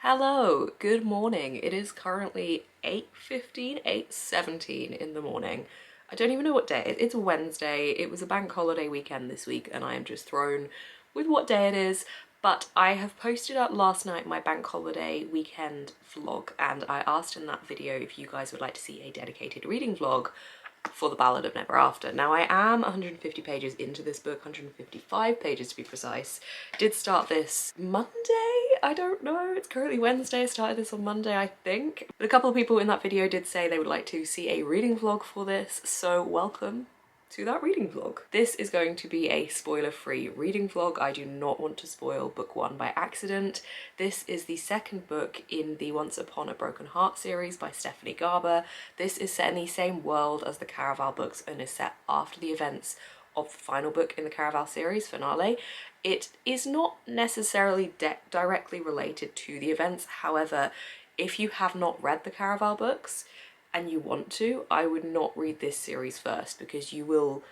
Hello, good morning. It is currently 8:15, 8:17 in the morning. I don't even know what day it is. It's Wednesday. It was a bank holiday weekend this week and I am just thrown with what day it is. But I have posted up last night my bank holiday weekend vlog and I asked in that video if you guys would like to see a dedicated reading vlog for the Ballad of Never After. Now I am 150 pages into this book, 155 pages to be precise. Did start this Monday? I don't know, it's currently Wednesday. I started this on Monday, I think. But a couple of people in that video did say they would like to see a reading vlog for this, so welcome to that reading vlog. This is going to be a spoiler-free reading vlog. I do not want to spoil book one by accident. This is the second book in the Once Upon a Broken Heart series by Stephanie Garber. This is set in the same world as the Caraval books and is set after the events of the final book in the Caraval series, finale. It is not necessarily directly related to the events. However, if you have not read the Caraval books, and you want to, I would not read this series first because you will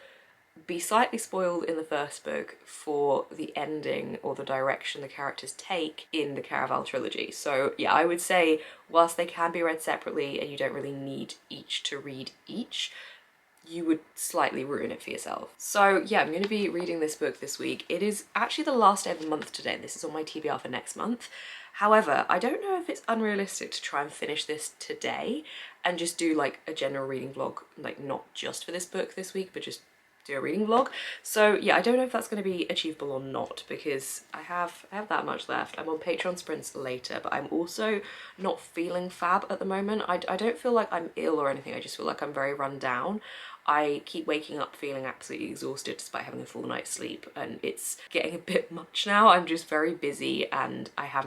be slightly spoiled in the first book for the ending or the direction the characters take in the Caraval trilogy. So yeah, I would say whilst they can be read separately and you don't really need each to read each, you would slightly ruin it for yourself. So yeah, I'm going to be reading this book this week. It is actually the last day of the month today. This is on my TBR for next month. However, I don't know if it's unrealistic to try and finish this today and just do like a general reading vlog, like not just for this book this week, but just do a reading vlog. So yeah, I don't know if that's going to be achievable or not because I have that much left. I'm on Patreon sprints later, but I'm also not feeling fab at the moment. I don't feel like I'm ill or anything. I just feel like I'm very run down. I keep waking up feeling absolutely exhausted despite having a full night's sleep and it's getting a bit much now. I'm just very busy and I had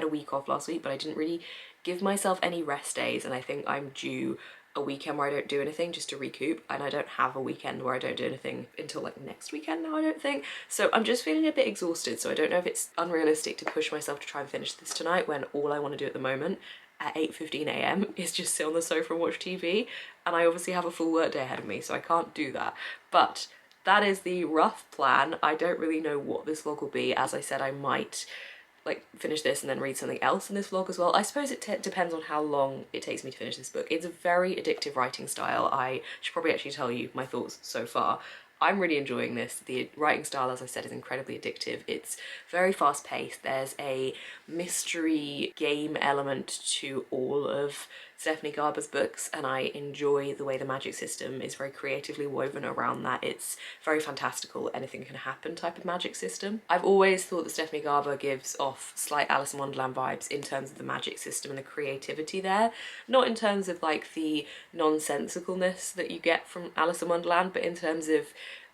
a week off last week, but I didn't really give myself any rest days and I think I'm due a weekend where I don't do anything just to recoup, and I don't have a weekend where I don't do anything until like next weekend now, I don't think. So I'm just feeling a bit exhausted, so I don't know if it's unrealistic to push myself to try and finish this tonight when all I want to do at the moment at 8:15 AM is just sit on the sofa and watch TV, and I obviously have a full work day ahead of me, so I can't do that. But that is the rough plan. I don't really know what this vlog will be. As I said, I might like finish this and then read something else in this vlog as well. I suppose it depends on how long it takes me to finish this book. It's a very addictive writing style. I should probably actually tell you my thoughts so far. I'm really enjoying this. The writing style, as I said, is incredibly addictive. It's very fast paced. There's a mystery game element to all of Stephanie Garber's books and I enjoy the way the magic system is very creatively woven around that. It's very fantastical, anything can happen type of magic system. I've always thought that Stephanie Garber gives off slight Alice in Wonderland vibes in terms of the magic system and the creativity there. Not in terms of like the nonsensicalness that you get from Alice in Wonderland, but in terms of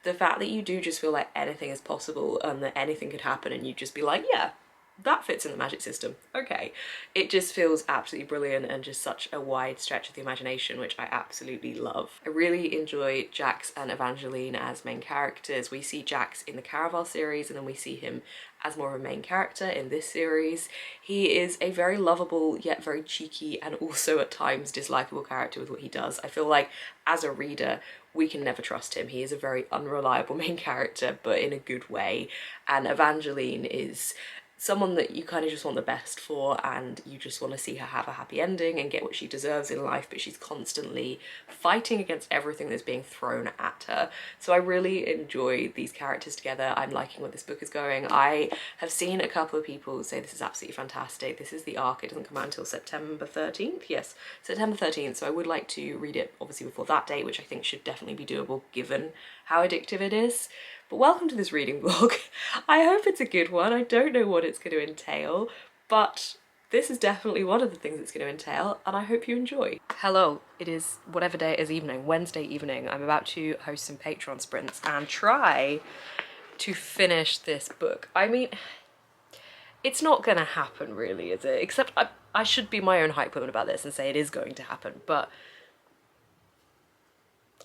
the fact that you do just feel like anything is possible and that anything could happen and you'd just be like, yeah, that fits in the magic system, okay. It just feels absolutely brilliant and just such a wide stretch of the imagination, which I absolutely love. I really enjoy Jax and Evangeline as main characters. We see Jax in the Caraval series and then we see him as more of a main character in this series. He is a very lovable yet very cheeky and also at times dislikable character with what he does. I feel like as a reader we can never trust him. He is a very unreliable main character, but in a good way. And Evangeline is someone that you kind of just want the best for and you just want to see her have a happy ending and get what she deserves in life, but she's constantly fighting against everything that's being thrown at her. So I really enjoy these characters together. I'm liking where this book is going. I have seen a couple of people say this is absolutely fantastic. This is the arc. It doesn't come out until September 13th. Yes, September 13th. So I would like to read it obviously before that date, which I think should definitely be doable given how addictive it is. But welcome to this reading vlog. I hope it's a good one. I don't know what it's going to entail, but this is definitely one of the things it's going to entail, and I hope you enjoy. Hello, it is whatever day it is evening, Wednesday evening. I'm about to host some Patreon sprints and try to finish this book. I mean, it's not going to happen really, is it? Except I should be my own hype woman about this and say it is going to happen, but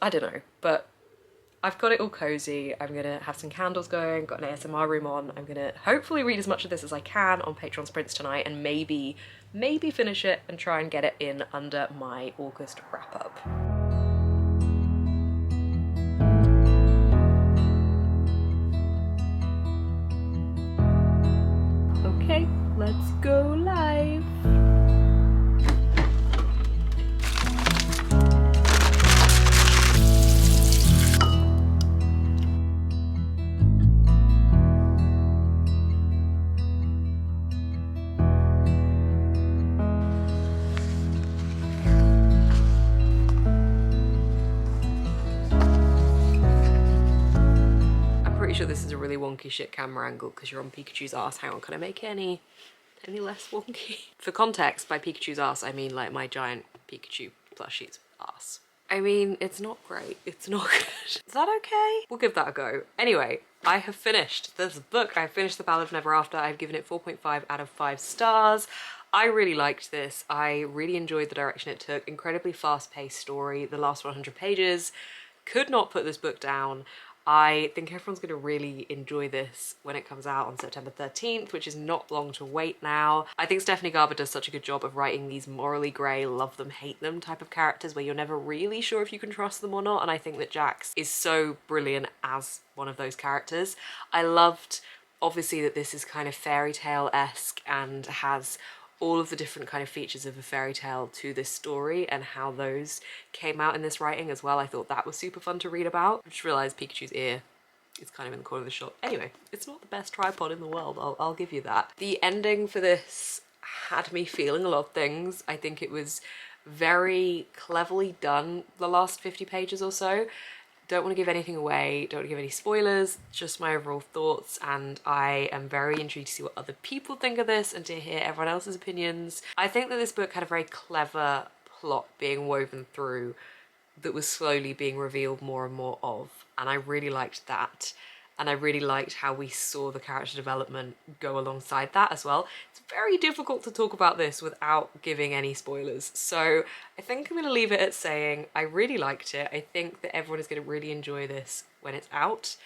I don't know. But I've got it all cozy. I'm gonna have some candles going, got an ASMR room on. I'm gonna hopefully read as much of this as I can on Patreon sprints tonight and maybe finish it and try and get it in under my August wrap up. Okay, let's go live. this is a really wonky shit camera angle because you're on Pikachu's ass. Hang on, can I make it any less wonky? For context, by Pikachu's ass, I mean like my giant Pikachu plushie's ass. I mean, it's not great. It's not good. Is that okay? We'll give that a go. Anyway, I have finished this book. I finished The Ballad of Never After. I've given it 4.5 out of 5 stars. I really liked this. I really enjoyed the direction it took. Incredibly fast-paced story. The last 100 pages. Could not put this book down. I think everyone's going to really enjoy this when it comes out on September 13th, which is not long to wait now. I think Stephanie Garber does such a good job of writing these morally grey, love them, hate them type of characters where you're never really sure if you can trust them or not, and I think that Jax is so brilliant as one of those characters. I loved, obviously, that this is kind of fairy tale-esque and has all of the different kind of features of a fairy tale to this story and how those came out in this writing as well. I thought that was super fun to read about. I just realised Pikachu's ear is kind of in the corner of the shot. Anyway, it's not the best tripod in the world, I'll give you that. The ending for this had me feeling a lot of things. I think it was very cleverly done, the last 50 pages or so. Don't want to give anything away, don't want to give any spoilers, just my overall thoughts, and I am very intrigued to see what other people think of this and to hear everyone else's opinions. I think that this book had a very clever plot being woven through that was slowly being revealed more and more of, and I really liked that. And I really liked how we saw the character development go alongside that as well. It's very difficult to talk about this without giving any spoilers. So I think I'm going to leave it at saying I really liked it. I think that everyone is going to really enjoy this when it's out.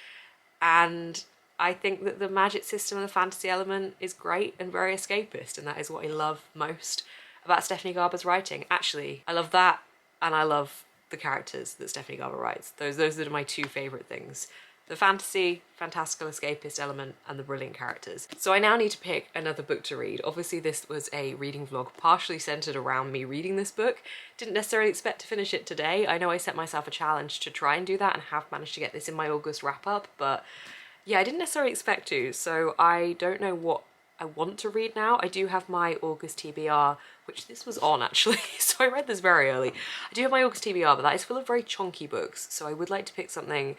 And I think that the magic system and the fantasy element is great and very escapist. And that is what I love most about Stephanie Garber's writing. Actually, I love that, and I love the characters that Stephanie Garber writes. Those are my two favourite things. The fantasy, fantastical escapist element, and the brilliant characters. So I now need to pick another book to read. Obviously this was a reading vlog partially centered around me reading this book. Didn't necessarily expect to finish it today. I know I set myself a challenge to try and do that and have managed to get this in my August wrap up, but yeah, I didn't necessarily expect to, so I don't know what I want to read now. I do have my August TBR, which this was on actually, so I read this very early. I do have my August TBR, but that is full of very chunky books, so I would like to pick something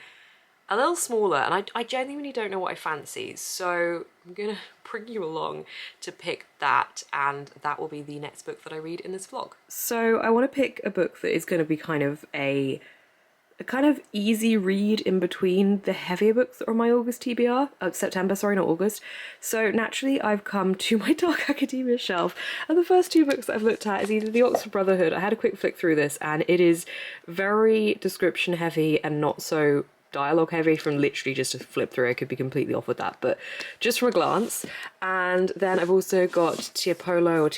a little smaller, and I genuinely don't know what I fancy, so I'm gonna bring you along to pick that, and that will be the next book that I read in this vlog. So I want to pick a book that is going to be kind of a kind of easy read in between the heavier books that are on my August TBR, September, sorry, not August. So naturally I've come to my Dark Academia shelf, and the first two books that I've looked at is either the Oxford Brotherhood. I had a quick flick through this, and it is very description heavy and not so dialogue heavy. From literally just a flip through, I could be completely off with that, but just from a glance. And then I've also got Tiapolo I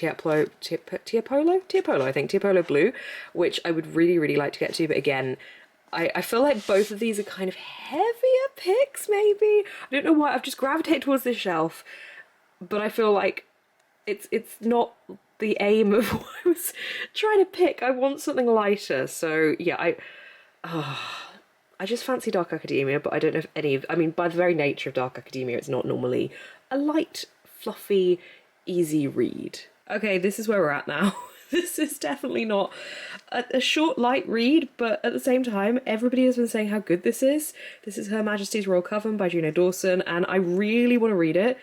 think, Tiapolo Blue, which I would really like to get to, but again, I feel like both of these are kind of heavier picks, maybe. I don't know why, I've just gravitated towards this shelf, but I feel like it's not the aim of what I was trying to pick. I want something lighter, so yeah, I just fancy Dark Academia, but I don't know if any of, I mean, by the very nature of Dark Academia, it's not normally a light, fluffy, easy read. Okay, this is where we're at now. This is definitely not a short, light read, but at the same time, everybody has been saying how good this is. This is Her Majesty's Royal Coven by Juno Dawson, and I really want to read it.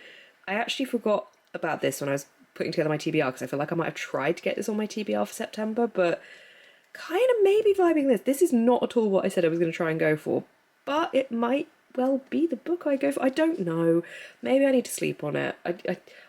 I actually forgot about this when I was putting together my TBR, because I feel like I might have tried to get this on my TBR for September, but kind of maybe vibing this. This is not at all what I said I was going to try and go for, but it might well be the book I go for. I don't know. Maybe I need to sleep on it.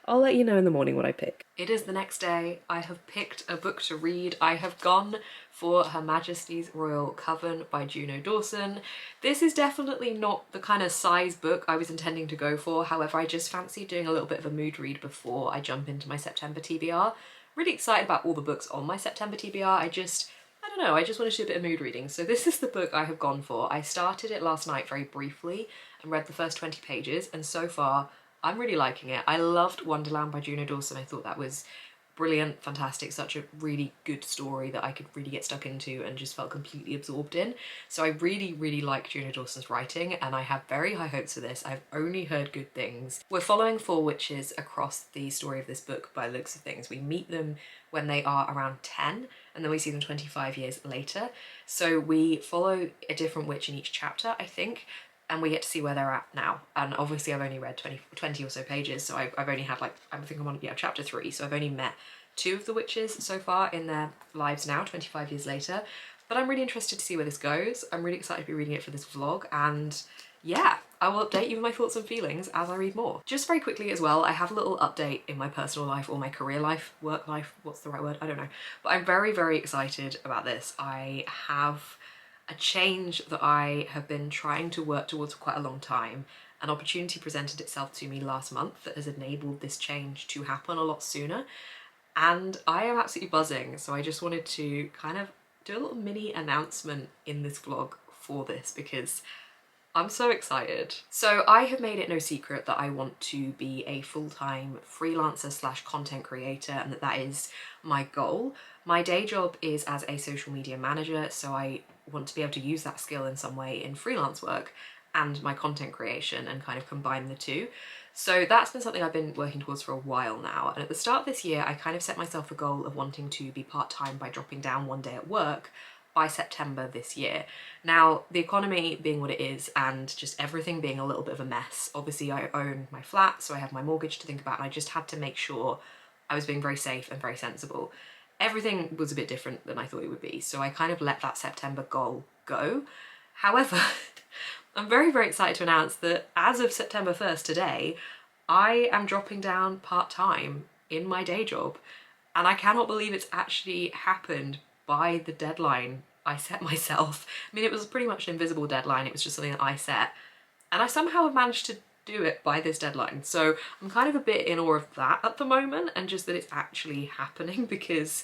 I'll let you know in the morning what I pick. It is the next day. I have picked a book to read. I have gone for Her Majesty's Royal Coven by Juno Dawson. This is definitely not the kind of size book I was intending to go for. However, I just fancy doing a little bit of a mood read before I jump into my September TBR. Really excited about all the books on my September TBR. I don't know, I just want to do a bit of mood reading. So this is the book I have gone for. I started it last night very briefly and read the first 20 pages, and so far I'm really liking it. I loved Wonderland by Juno Dawson. I thought that was brilliant, fantastic, such a really good story that I could really get stuck into and just felt completely absorbed in. So I really like Juno Dawson's writing, and I have very high hopes for this. I've only heard good things. We're following four witches across the story of this book by the looks of things. We meet them when they are around 10, and then we see them 25 years later. So we follow a different witch in each chapter, I think. and we get to see where they're at now. And obviously I've only read 20 or so pages, so I've only had like, I think I'm on, yeah, chapter 3, so I've only met 2 of the witches so far in their lives now, 25 years later. But I'm really interested to see where this goes. I'm really excited to be reading it for this vlog, and yeah, I will update you with my thoughts and feelings as I read more. Just very quickly as well, I have a little update in my personal life, or my career life, work life, what's the right word? I don't know. But I'm very, very excited about this. I have a change that I have been trying to work towards for quite a long time. An opportunity presented itself to me last month that has enabled this change to happen a lot sooner. And I am absolutely buzzing, so I just wanted to kind of do a little mini announcement in this vlog for this because I'm so excited. So I have made it no secret that I want to be a full-time freelancer slash content creator, and that is my goal. My day job is as a social media manager, so I want to be able to use that skill in some way in freelance work and my content creation and kind of combine the two. So that's been something I've been working towards for a while now. And at the start of this year, I kind of set myself a goal of wanting to be part-time by dropping down one day at work by September this year. Now, the economy being what it is and just everything being a little bit of a mess, obviously I own my flat, so I have my mortgage to think about, and I just had to make sure I was being very safe and very sensible. Everything was a bit different than I thought it would be, so I kind of let that September goal go. However, I'm very, very excited to announce that as of September 1st today, I am dropping down part-time in my day job, and I cannot believe it's actually happened by the deadline I set myself. I mean, it was pretty much an invisible deadline, it was just something that I set, and I somehow have managed to do it by this deadline. So I'm kind of a bit in awe of that at the moment, and just that it's actually happening, because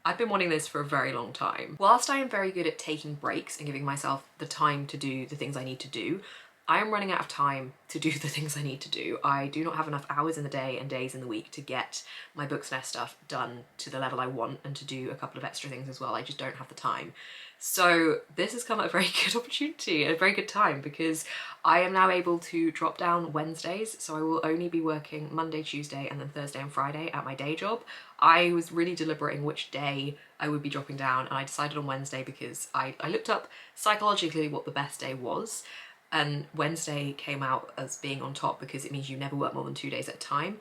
I've been wanting this for a very long time. Whilst I am very good at taking breaks and giving myself the time to do the things I need to do, I am running out of time to do the things I need to do. I do not have enough hours in the day and days in the week to get my Booksnest stuff done to the level I want, and to do a couple of extra things as well. I just don't have the time. So this has come at a very good opportunity, a very good time, because I am now able to drop down Wednesdays, so I will only be working Monday, Tuesday, and then Thursday and Friday at my day job. I was really deliberating which day I would be dropping down, and I decided on Wednesday because I looked up psychologically what the best day was, and Wednesday came out as being on top because it means you never work more than 2 days at a time.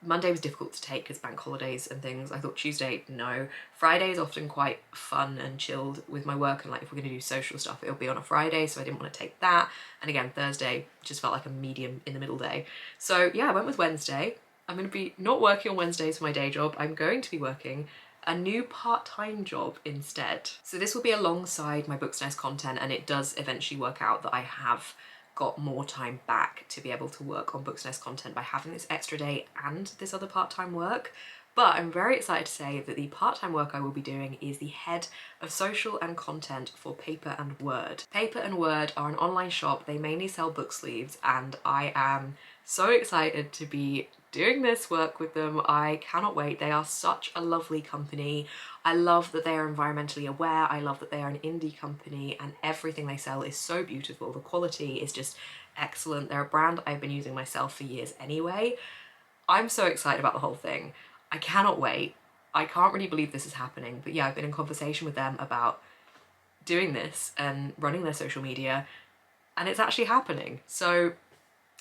Monday was difficult to take because bank holidays and things. I thought Tuesday, no. Friday is often quite fun and chilled with my work, and like if we're gonna do social stuff, it'll be on a Friday, so I didn't want to take that. And again, Thursday just felt like a medium in the middle day. So yeah, I went with Wednesday. I'm gonna be not working on Wednesdays for my day job. I'm going to be working a new part-time job instead. So this will be alongside my Booksnest content, and it does eventually work out that I have got more time back to be able to work on Booksnest content by having this extra day and this other part-time work. But I'm very excited to say that the part-time work I will be doing is the head of social and content for Paper and Word. Paper and Word are an online shop. They mainly sell book sleeves, and I am so excited to be doing this work with them. I cannot wait. They are such a lovely company. I love that they are environmentally aware. I love that they are an indie company, and everything they sell is so beautiful. The quality is just excellent. They're a brand I've been using myself for years anyway. I'm so excited about the whole thing. I cannot wait. I can't really believe this is happening, but yeah, I've been in conversation with them about doing this and running their social media, and it's actually happening. So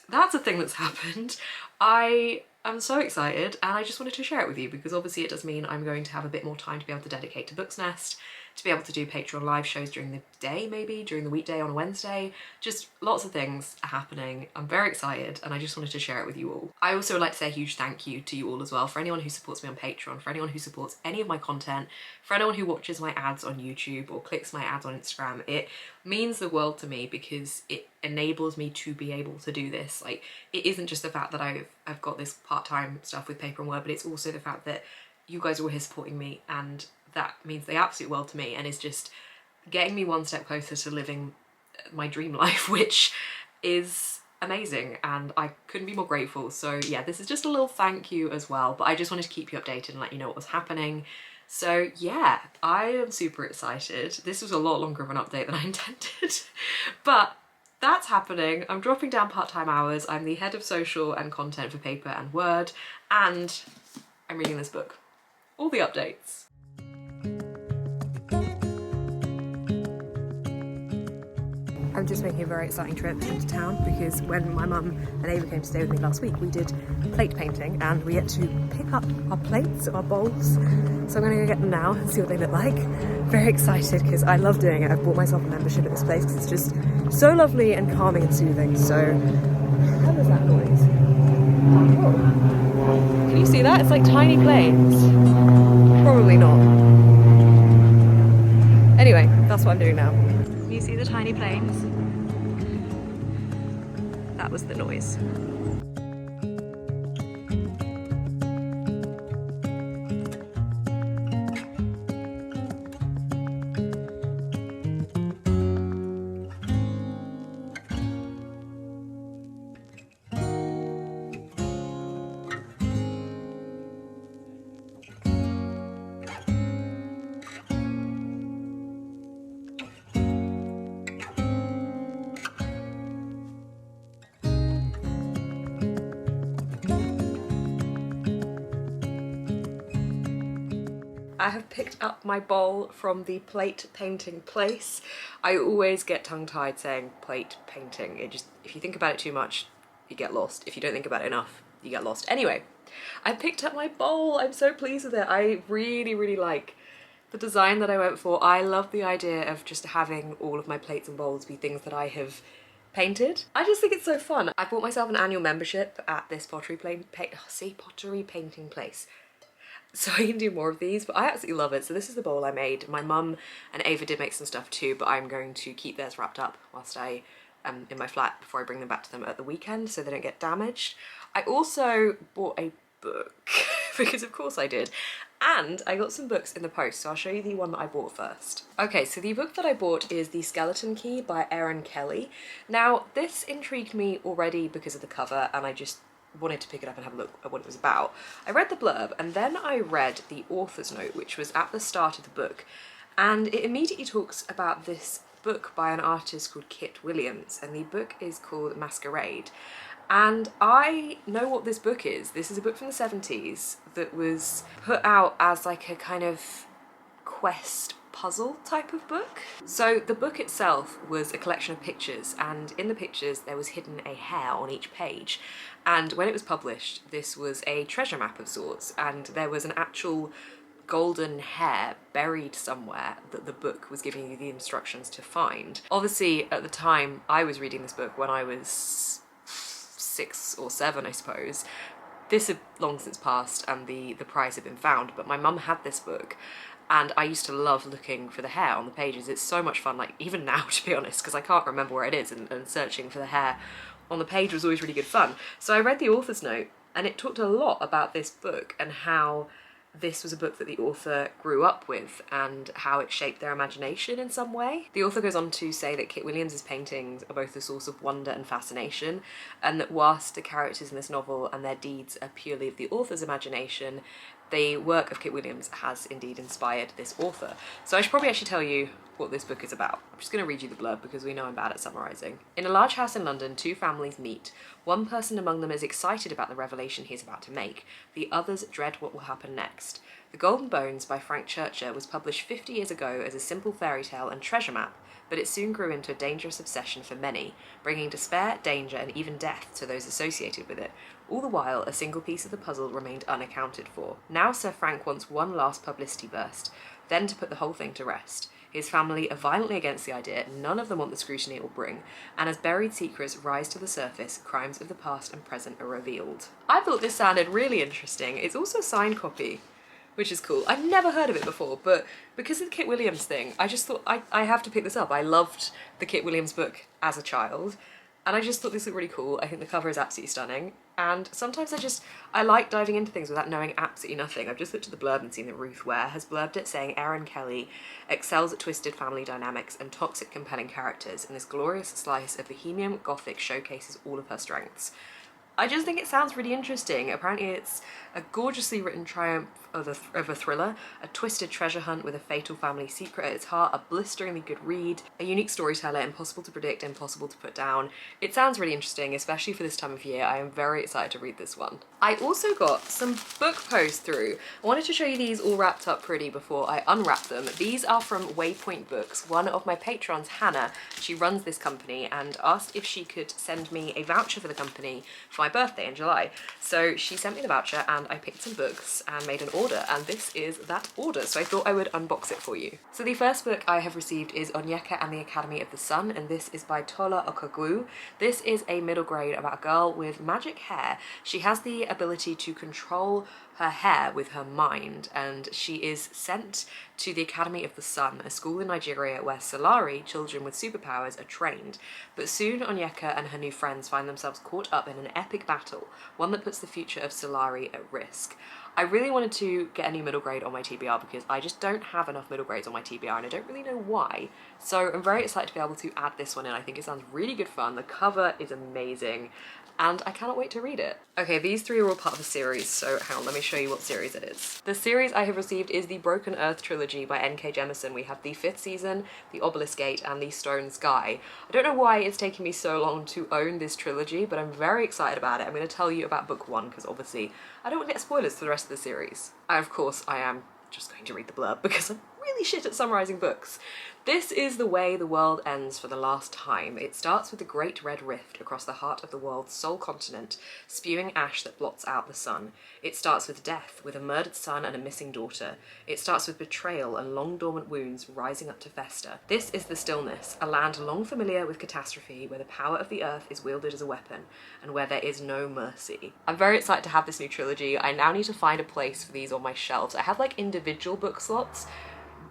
that's a thing that's happened. I am so excited, and I just wanted to share it with you because obviously it does mean I'm going to have a bit more time to be able to dedicate to Booksnest, to be able to do Patreon live shows during the day, maybe during the weekday on Wednesday. Just lots of things are happening. I'm very excited, and I just wanted to share it with you all. I also would like to say a huge thank you to you all as well, for anyone who supports me on Patreon, for anyone who supports any of my content, for anyone who watches my ads on YouTube or clicks my ads on Instagram. It means the world to me because it enables me to be able to do this. Like, it isn't just the fact that I've got this part-time stuff with Paper and Word, but it's also the fact that you guys are all here supporting me, and that means the absolute world to me, and is just getting me one step closer to living my dream life, which is amazing, and I couldn't be more grateful. So yeah, this is just a little thank you as well, but I just wanted to keep you updated and let you know what was happening. So yeah, I am super excited. This was a lot longer of an update than I intended, but that's happening. I'm dropping down part-time hours. I'm the head of social and content for Paper and Word, and I'm reading this book. All the updates. I'm just making a very exciting trip into town because when my mum and Ava came to stay with me last week, we did plate painting and we had to pick up our plates, our bowls. So I'm going to go get them now and see what they look like. Very excited because I love doing it. I've bought myself a membership at this place because it's just so lovely and calming and soothing. So, how was that noise? Oh. Can you see that? It's like tiny planes. Probably not. Anyway, that's what I'm doing now. You see the tiny planes? That was the noise. I have picked up my bowl from the plate painting place. I always get tongue-tied saying plate painting. It just, if you think about it too much, you get lost. If you don't think about it enough, you get lost. Anyway, I picked up my bowl. I'm so pleased with it. I really, really like the design that I went for. I love the idea of just having all of my plates and bowls be things that I have painted. I just think it's so fun. I bought myself an annual membership at this pottery painting place. So I can do more of these, but I absolutely love it. So this is the bowl I made. My mum and Ava did make some stuff too, but I'm going to keep theirs wrapped up whilst I am in my flat before I bring them back to them at the weekend so they don't get damaged. I also bought a book, because of course I did. And I got some books in the post, so I'll show you the one that I bought first. Okay, so the book that I bought is The Skeleton Key by Kelly. Now, this intrigued me already because of the cover, and I just wanted to pick it up and have a look at what it was about. I read the blurb and then I read the author's note, which was at the start of the book, and it immediately talks about this book by an artist called Kit Williams, and the book is called Masquerade. And I know what this book is. This is a book from the 70s that was put out as like a kind of quest puzzle type of book. So the book itself was a collection of pictures, and in the pictures there was hidden a hair on each page. And when it was published, this was a treasure map of sorts, and there was an actual golden hair buried somewhere that the book was giving you the instructions to find. Obviously, at the time I was reading this book, when I was 6 or 7, I suppose, this had long since passed and the prize had been found, but my mum had this book. And I used to love looking for the hair on the pages. It's so much fun, like even now, to be honest, because I can't remember where it is, and searching for the hair on the page was always really good fun. So I read the author's note, and it talked a lot about this book and how this was a book that the author grew up with and how it shaped their imagination in some way. The author goes on to say that Kit Williams' paintings are both a source of wonder and fascination, and that whilst the characters in this novel and their deeds are purely of the author's imagination, the work of Kit Williams has indeed inspired this author. So I should probably actually tell you what this book is about. I'm just going to read you the blurb because we know I'm bad at summarising. In a large house in London, two families meet. One person among them is excited about the revelation he is about to make. The others dread what will happen next. The Golden Bones by Frank Churcher was published 50 years ago as a simple fairy tale and treasure map, but it soon grew into a dangerous obsession for many, bringing despair, danger, and even death to those associated with it. All the while, a single piece of the puzzle remained unaccounted for. Now Sir Frank wants one last publicity burst, then to put the whole thing to rest. His family are violently against the idea, none of them want the scrutiny it will bring, and as buried secrets rise to the surface, crimes of the past and present are revealed. I thought this sounded really interesting. It's also a signed copy, which is cool. I've never heard of it before, but because of the Kit Williams thing, I just thought I have to pick this up. I loved the Kit Williams book as a child, and I just thought this looked really cool. I think the cover is absolutely stunning, and sometimes I like diving into things without knowing absolutely nothing. I've just looked at the blurb and seen that Ruth Ware has blurbed it saying Kelly excels at twisted family dynamics and toxic compelling characters, and this glorious slice of bohemian gothic showcases all of her strengths. I just think it sounds really interesting. Apparently it's a gorgeously written triumph of a thriller, a twisted treasure hunt with a fatal family secret at its heart, a blisteringly good read, a unique storyteller, impossible to predict, impossible to put down. It sounds really interesting, especially for this time of year. I am very excited to read this one. I also got some book posts through. I wanted to show you these all wrapped up pretty before I unwrap them. These are from Waypoint Books. One of my patrons, Hannah, she runs this company, and asked if she could send me a voucher for the company for my birthday in July. So she sent me the voucher and I picked some books and made an order, and this is that order. So I thought I would unbox it for you. So the first book I have received is Onyeka and the Academy of the Sun, and this is by Tola Okagwu. This is a middle grade about a girl with magic hair. She has the ability to control her hair with her mind, and she is sent to the Academy of the Sun, a school in Nigeria where Solari, children with superpowers, are trained. But soon Onyeka and her new friends find themselves caught up in an epic battle, one that puts the future of Solari at risk. I really wanted to get a new middle grade on my TBR because I just don't have enough middle grades on my TBR and I don't really know why. So I'm very excited to be able to add this one in. I think it sounds really good fun. The cover is amazing and I cannot wait to read it. Okay, these three are all part of a series, so hang on, let me show you what series it is. The series I have received is the Broken Earth trilogy by N.K. Jemisin. We have the 5th season, the Obelisk Gate, and the Stone Sky. I don't know why it's taken me so long to own this trilogy, but I'm very excited about it. I'm going to tell you about book 1 because obviously I don't want to get spoilers for the rest of the series. And of course I am just going to read the blurb because I'm really shit at summarising books. This is the way the world ends for the last time. It starts with the Great Red Rift across the heart of the world's sole continent, spewing ash that blots out the sun. It starts with death, with a murdered son and a missing daughter. It starts with betrayal and long dormant wounds rising up to fester. This is the Stillness, a land long familiar with catastrophe, where the power of the earth is wielded as a weapon, and where there is no mercy. I'm very excited to have this new trilogy. I now need to find a place for these on my shelves. I have like individual book slots,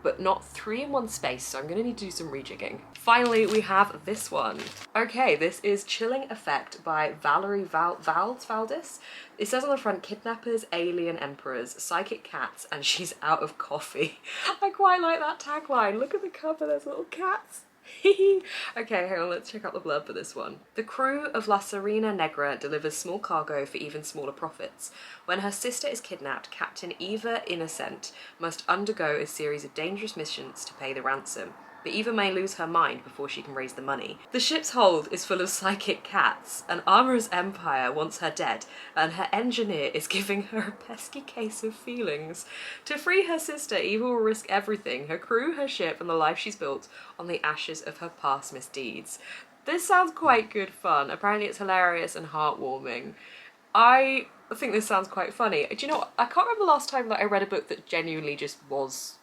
but not 3 in one space, so I'm gonna need to do some rejigging. Finally, we have this one. Okay, this is Chilling Effect by Valerie Valdis. It says on the front, kidnappers, alien emperors, psychic cats, and she's out of coffee. I quite like that tagline. Look at the cover, there's little cats. Okay, hang on, let's check out the blurb for this one. The crew of La Serena Negra delivers small cargo for even smaller profits. When her sister is kidnapped, Captain Eva Innocent must undergo a series of dangerous missions to pay the ransom. But Eva may lose her mind before she can raise the money. The ship's hold is full of psychic cats. An amorous empire wants her dead, and her engineer is giving her a pesky case of feelings. To free her sister, Eva will risk everything, her crew, her ship, and the life she's built on the ashes of her past misdeeds. This sounds quite good fun. Apparently it's hilarious and heartwarming. I think this sounds quite funny. Do you know what? I can't remember the last time that I read a book that genuinely just was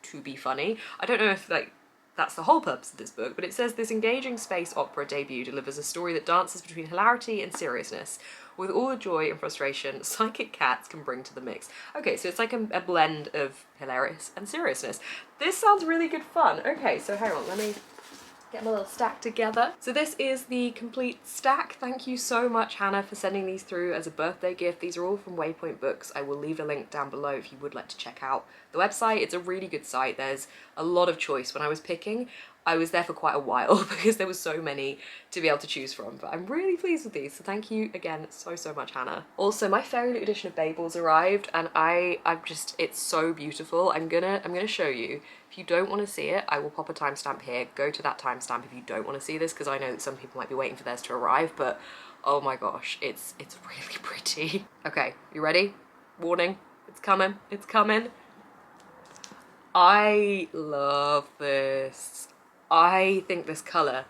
to be funny. I don't know if like that's the whole purpose of this book, but it says this engaging space opera debut delivers a story that dances between hilarity and seriousness, with all the joy and frustration psychic cats can bring to the mix. Okay, so it's like a blend of hilarious and seriousness. This sounds really good fun. Okay, so hang on, let me get my little stack together. So this is the complete stack. Thank you so much, Hannah, for sending these through as a birthday gift. These are all from Waypoint Books. I will leave a link down below if you would like to check out the website. It's a really good site. There's a lot of choice. When I was picking, I was there for quite a while because there were so many to be able to choose from, but I'm really pleased with these, so thank you again so much, Hannah. Also, my Fairy Loot edition of Babel's arrived, and I'm just, it's so beautiful. I'm gonna show you. If you don't want to see it, I will pop a timestamp here. Go to that timestamp if you don't want to see this, because I know that some people might be waiting for theirs to arrive, but oh my gosh, it's really pretty. Okay, you ready? Warning, it's coming, it's coming. I love this. I think this colour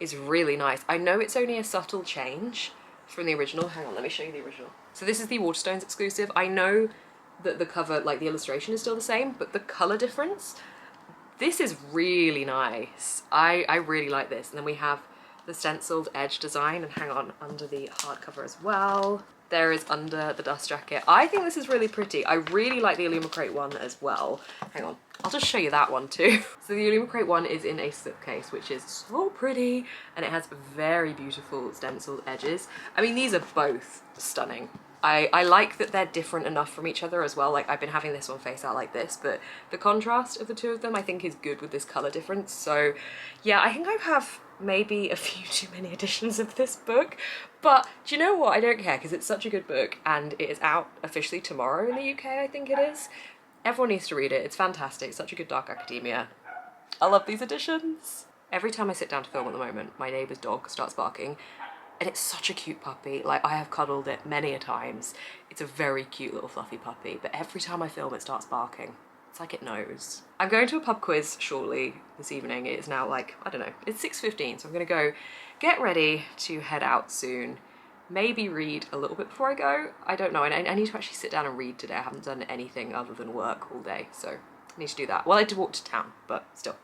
is really nice. I know it's only a subtle change from the original. Hang on, let me show you the original. So this is the Waterstones exclusive. I know that the cover, like the illustration is still the same, but the colour difference, this is really nice. I really like this. And then we have the stenciled edge design, and hang on, under the hardcover as well. There is under the dust jacket. I think this is really pretty. I really like the Illumicrate one as well. Hang on, I'll just show you that one too. So the Illumicrate one is in a slipcase, which is so pretty, and it has very beautiful stenciled edges. I mean, these are both stunning. I like that they're different enough from each other as well. Like, I've been having this one face out like this, but the contrast of the two of them I think is good with this colour difference. So yeah, I think I have maybe a few too many editions of this book, but do you know what? I don't care, because it's such a good book and it is out officially tomorrow in the UK, I think it is. Everyone needs to read it. It's fantastic. Such a good dark academia. I love these editions. Every time I sit down to film at the moment, my neighbour's dog starts barking, and it's such a cute puppy. Like, I have cuddled it many a times. It's a very cute little fluffy puppy, but every time I film it starts barking. It's like it knows. I'm going to a pub quiz shortly this evening. It is now like, I don't know, it's 6:15, so I'm gonna go get ready to head out soon. Maybe read a little bit before I go. I don't know, I need to actually sit down and read today. I haven't done anything other than work all day, so I need to do that. Well, I did walk to town, but still.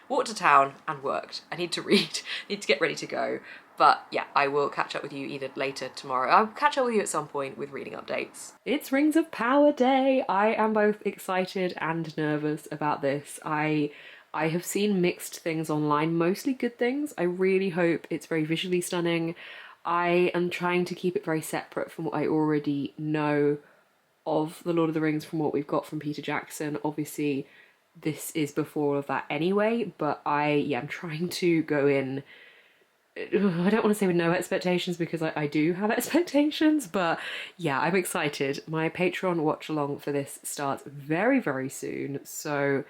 Walked to town and worked. I need to read, need to get ready to go. But yeah, I will catch up with you either later tomorrow. I'll catch up with you at some point with reading updates. It's Rings of Power Day. I am both excited and nervous about this. I have seen mixed things online, mostly good things. I really hope it's very visually stunning. I am trying to keep it very separate from what I already know of The Lord of the Rings, from what we've got from Peter Jackson. Obviously, this is before all of that anyway, but I'm trying to go in, I don't want to say with no expectations, because I do have expectations, but yeah, I'm excited. My Patreon watch along for this starts very, very soon, so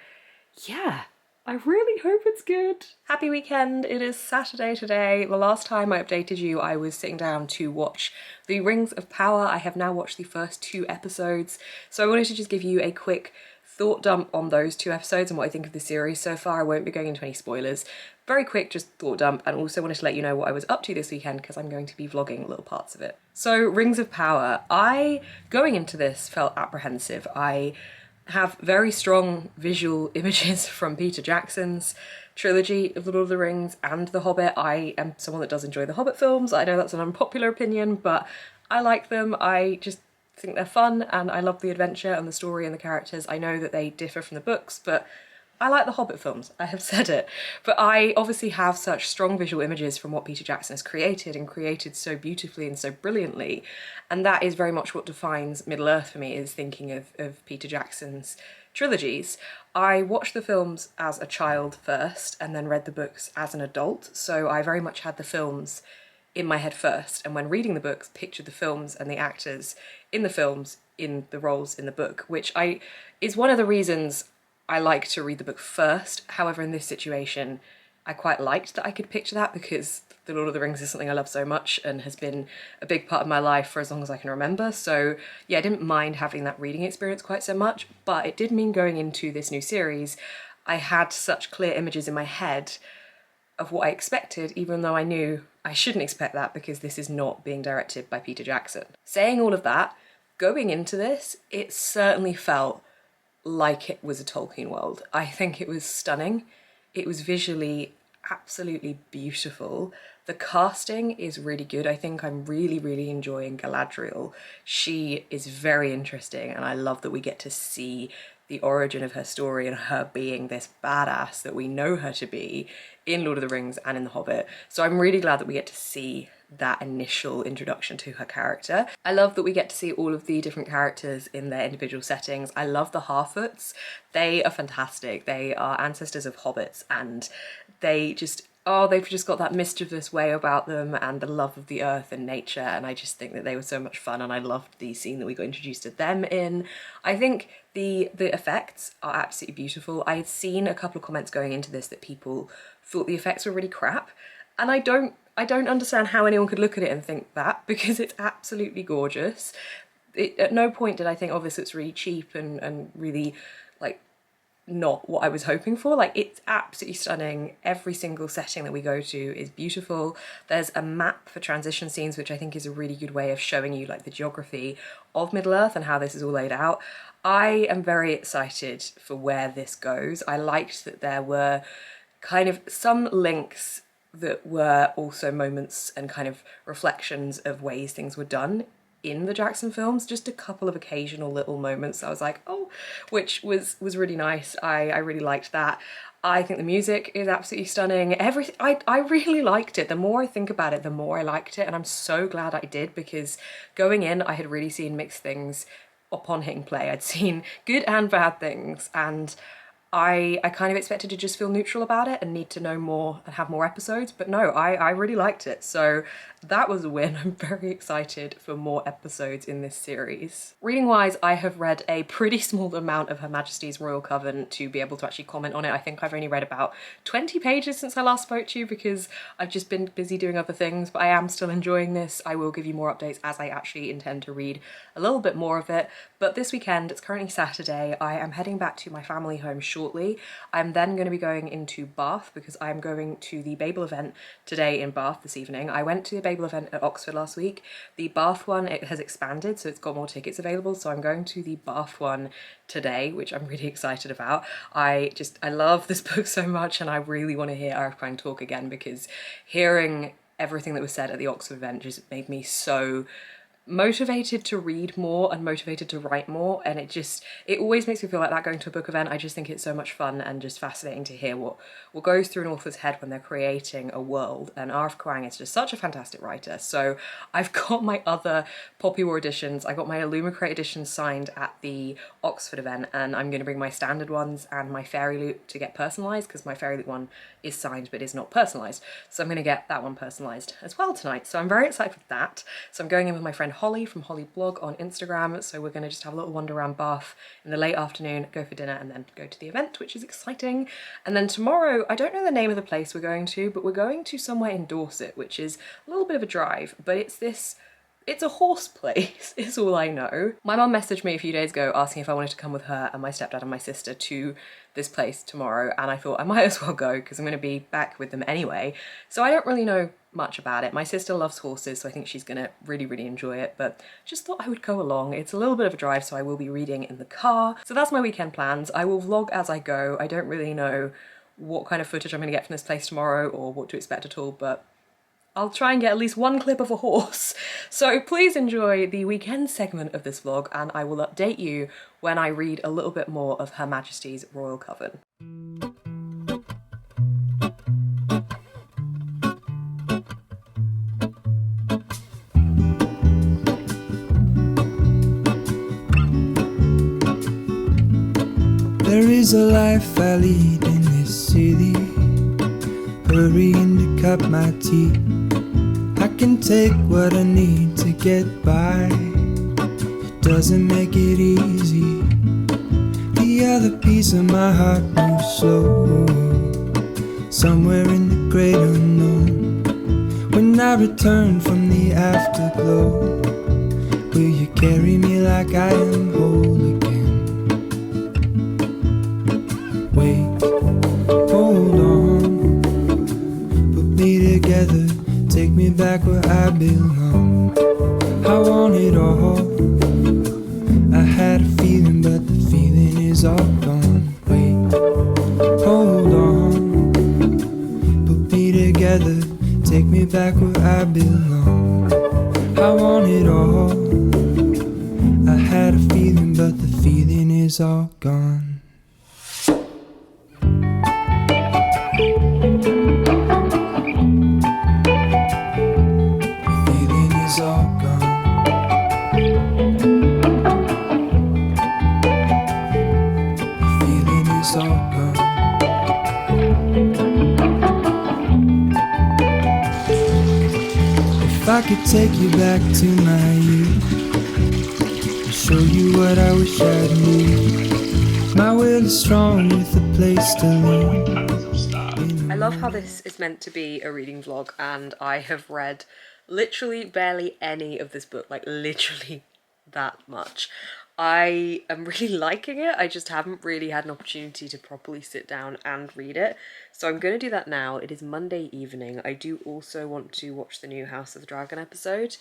yeah, I really hope it's good. Happy weekend. It is Saturday today. The last time I updated you, I was sitting down to watch The Rings of Power. I have now watched the first 2 episodes, so I wanted to just give you a quick thought dump on those 2 episodes and what I think of the series so far. I won't be going into any spoilers. Very quick, just thought dump, and also wanted to let you know what I was up to this weekend, because I'm going to be vlogging little parts of it. So, Rings of Power. Going into this, felt apprehensive. I have very strong visual images from Peter Jackson's trilogy of The Lord of the Rings and The Hobbit. I am someone that does enjoy the Hobbit films. I know that's an unpopular opinion, but I like them. I just think they're fun, and I love the adventure and the story and the characters. I know that they differ from the books, but I like the Hobbit films, I have said it. But I obviously have such strong visual images from what Peter Jackson has created, and created so beautifully and so brilliantly, and that is very much what defines Middle-earth for me, is thinking of Peter Jackson's trilogies. I watched the films as a child first, and then read the books as an adult, so I very much had the films in my head first, and when reading the books, pictured the films and the actors in the films in the roles in the book, which is one of the reasons I like to read the book first. However, in this situation, I quite liked that I could picture that, because The Lord of the Rings is something I love so much and has been a big part of my life for as long as I can remember. So yeah, I didn't mind having that reading experience quite so much, but it did mean going into this new series, I had such clear images in my head of what I expected, even though I knew I shouldn't expect that, because this is not being directed by Peter Jackson. Saying all of that, going into this, it certainly felt like it was a Tolkien world. I think it was stunning. It was visually absolutely beautiful. The casting is really good. I think I'm really, really enjoying Galadriel. She is very interesting, and I love that we get to see the origin of her story and her being this badass that we know her to be in Lord of the Rings and in The Hobbit. So I'm really glad that we get to see that initial introduction to her character. I love that we get to see all of the different characters in their individual settings. I love the Harfoots. They are fantastic. They are ancestors of hobbits, and they've just got that mischievous way about them, and the love of the earth and nature, and I just think that they were so much fun, and I loved the scene that we got introduced to them in. I think the effects are absolutely beautiful. I had seen a couple of comments going into this that people thought the effects were really crap, and I don't understand how anyone could look at it and think that, because it's absolutely gorgeous. At no point did I think, oh, this looks really cheap and really, like, not what I was hoping for. Like, it's absolutely stunning. Every single setting that we go to is beautiful. There's a map for transition scenes, which I think is a really good way of showing you, like, the geography of Middle-earth and how this is all laid out. I am very excited for where this goes. I liked that there were kind of some links that were also moments and kind of reflections of ways things were done in the Jackson films, just a couple of occasional little moments I was like, oh, which was really nice. I really liked that. I think the music is absolutely stunning. Everything, I really liked it. The more I think about it, the more I liked it, and I'm so glad I did, because going in, I had really seen mixed things upon hitting play. I'd seen good and bad things, and I kind of expected to just feel neutral about it and need to know more and have more episodes, but no, I really liked it. So that was a win. I'm very excited for more episodes in this series. Reading wise, I have read a pretty small amount of Her Majesty's Royal Coven to be able to actually comment on it. I think I've only read about 20 pages since I last spoke to you because I've just been busy doing other things, but I am still enjoying this. I will give you more updates as I actually intend to read a little bit more of it. But this weekend, it's currently Saturday, I am heading back to my family home shortly. I'm then going to be going into Bath because I'm going to the Babel event today in Bath this evening. I went to the Babel event at Oxford last week. The Bath one, it has expanded, so it's got more tickets available, so I'm going to the Bath one today, which I'm really excited about. I love this book so much, and I really want to hear Arif Kwang talk again, because hearing everything that was said at the Oxford event just made me so motivated to read more and motivated to write more, and it always makes me feel like that going to a book event. I just think it's so much fun and just fascinating to hear what goes through an author's head when they're creating a world, and Arif Kwang is just such a fantastic writer. So I've got my other Poppy War editions, I got my Illumicrate editions signed at the Oxford event, and I'm going to bring my standard ones and my Fairy Loot to get personalised, because my Fairy Loot one is signed but is not personalised, so I'm going to get that one personalised as well tonight. So I'm very excited for that. So I'm going in with my friend Holly from Holly Blog on Instagram, so we're going to just have a little wander around Bath in the late afternoon, go for dinner, and then go to the event, which is exciting. And then tomorrow, I don't know the name of the place we're going to, but we're going to somewhere in Dorset, which is a little bit of a drive, but it's a horse place, is all I know. My mum messaged me a few days ago asking if I wanted to come with her and my stepdad and my sister to this place tomorrow, and I thought I might as well go because I'm going to be back with them anyway. So I don't really know much about it. My sister loves horses, so I think she's going to really enjoy it, but just thought I would go along. It's a little bit of a drive, so I will be reading in the car. So that's my weekend plans. I will vlog as I go. I don't really know what kind of footage I'm going to get from this place tomorrow or what to expect at all, but I'll try and get at least one clip of a horse. So please enjoy the weekend segment of this vlog, and I will update you when I read a little bit more of Her Majesty's Royal Coven. There is a life I lead in this city, hurrying to cut my teeth. I can take what I need to get by. It doesn't make it easy. The other piece of my heart moves slow, somewhere in the great unknown. When I return from the afterglow, will you carry me like I am whole again? Wait, hold on, put me together, take me back where I belong. I want it all. I had a feeling, but the feeling is all gone. Wait, hold on, put me together, take me back where I belong. I want it all. I had a feeling, but the feeling is all gone. I could take you back to my youth and show you what I wish I knew. My will is strong with a place to lean. I love how this is meant to be a reading vlog, and I have read literally barely any of this book, like literally that much. I am really liking it. I just haven't really had an opportunity to properly sit down and read it. So I'm going to do that now. It is Monday evening. I do also want to watch the new House of the Dragon episode,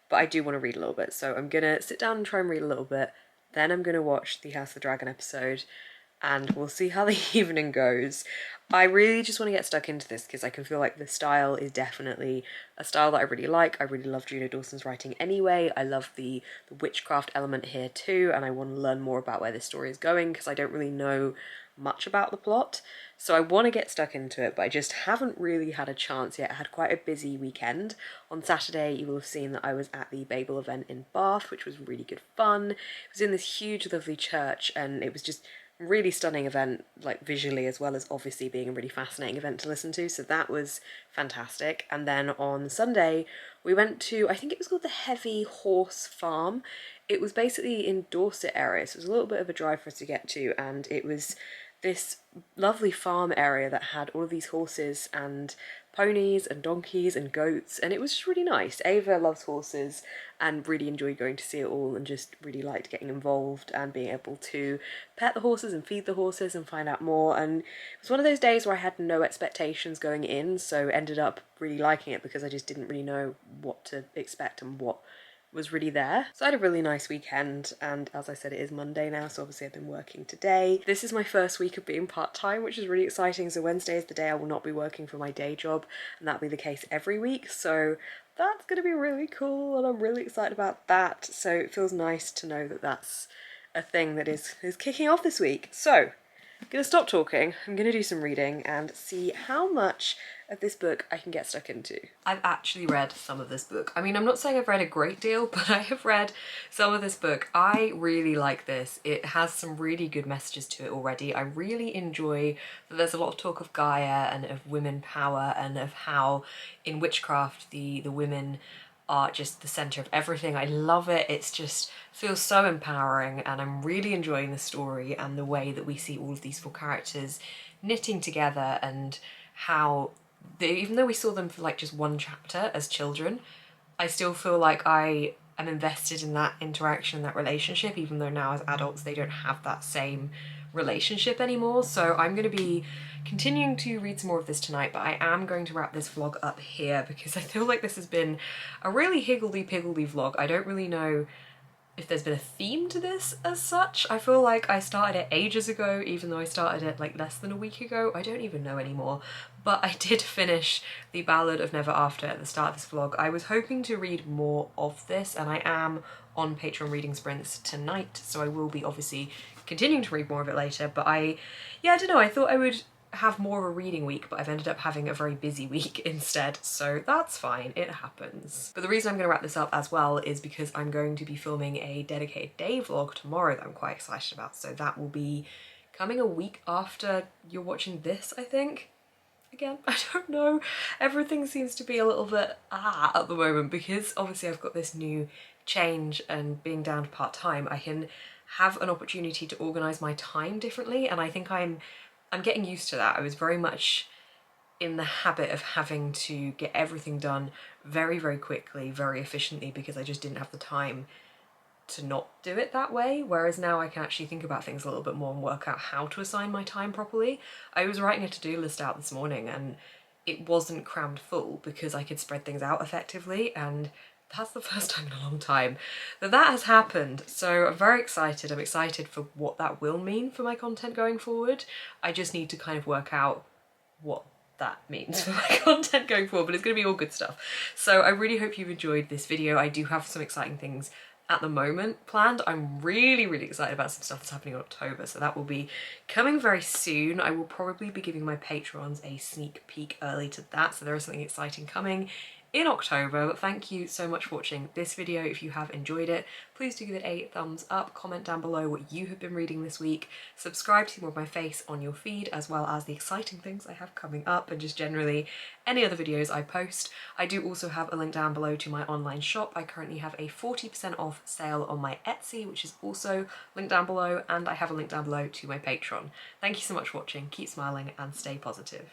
but I do want to read a little bit. So I'm going to sit down and try and read a little bit. Then I'm going to watch the House of the Dragon episode, and we'll see how the evening goes. I really just want to get stuck into this because I can feel like the style is definitely a style that I really like. I really love Juno Dawson's writing anyway. I love the witchcraft element here too, and I want to learn more about where this story is going because I don't really know much about the plot. So I want to get stuck into it, but I just haven't really had a chance yet. I had quite a busy weekend. On Saturday, you will have seen that I was at the Babel event in Bath, which was really good fun. It was in this huge, lovely church, and it was just a really stunning event, like visually, as well as obviously being a really fascinating event to listen to. So that was fantastic. And then on Sunday, we went to, I think it was called the Heavy Horse Farm. It was basically in Dorset area, so it was a little bit of a drive for us to get to, and it was this lovely farm area that had all of these horses and ponies and donkeys and goats, and it was just really nice. Ava loves horses and really enjoyed going to see it all, and just really liked getting involved and being able to pet the horses and feed the horses and find out more. And it was one of those days where I had no expectations going in, so ended up really liking it because I just didn't really know what to expect and what was really there. So I had a really nice weekend, and as I said, it is Monday now, so obviously I've been working today. This is my first week of being part-time, which is really exciting. So Wednesday is the day I will not be working for my day job, and that'll be the case every week. So that's going to be really cool, and I'm really excited about that. So it feels nice to know that that's a thing that is kicking off this week. So I'm going to stop talking, I'm going to do some reading and see how much of this book I can get stuck into. I've actually read some of this book. I mean, I'm not saying I've read a great deal, but I have read some of this book. I really like this. It has some really good messages to it already. I really enjoy that there's a lot of talk of Gaia and of women power and of how in witchcraft the women are just the center of everything. I love it. It's just feels so empowering, and I'm really enjoying the story and the way that we see all of these four characters knitting together, and how even though we saw them for like just one chapter as children, I still feel like I am invested in that interaction, that relationship, even though now as adults they don't have that same relationship anymore. So I'm going to be continuing to read some more of this tonight, but I am going to wrap this vlog up here because I feel like this has been a really higgledy-piggledy vlog. I don't really know if there's been a theme to this as such. I feel like I started it ages ago, even though I started it like less than a week ago. I don't even know anymore. But I did finish the Ballad of Never After at the start of this vlog. I was hoping to read more of this, and I am on Patreon reading sprints tonight, so I will be obviously continuing to read more of it later. But I don't know, I thought I would have more of a reading week, but I've ended up having a very busy week instead, so that's fine, it happens. But the reason I'm going to wrap this up as well is because I'm going to be filming a dedicated day vlog tomorrow that I'm quite excited about, so that will be coming a week after you're watching this, I think. Again, I don't know, everything seems to be a little bit at the moment because obviously I've got this new change, and being down to part-time I can have an opportunity to organise my time differently, and I think I'm getting used to that. I was very much in the habit of having to get everything done very, very quickly, very efficiently, because I just didn't have the time to not do it that way, whereas now I can actually think about things a little bit more and work out how to assign my time properly. I was writing a to-do list out this morning and it wasn't crammed full because I could spread things out effectively, and that's the first time in a long time that has happened. So I'm very excited. I'm excited for what that will mean for my content going forward. I just need to kind of work out what that means for my content going forward, but it's going to be all good stuff. So I really hope you've enjoyed this video. I do have some exciting things at the moment planned. I'm really excited about some stuff that's happening in October, so that will be coming very soon. I will probably be giving my patrons a sneak peek early to that, so there is something exciting coming in October. But thank you so much for watching this video. If you have enjoyed it, please do give it a thumbs up, comment down below what you have been reading this week, subscribe to see more of my face on your feed, as well as the exciting things I have coming up, and just generally any other videos I post. I do also have a link down below to my online shop. I currently have a 40% off sale on my Etsy, which is also linked down below, and I have a link down below to my Patreon. Thank you so much for watching, keep smiling and stay positive.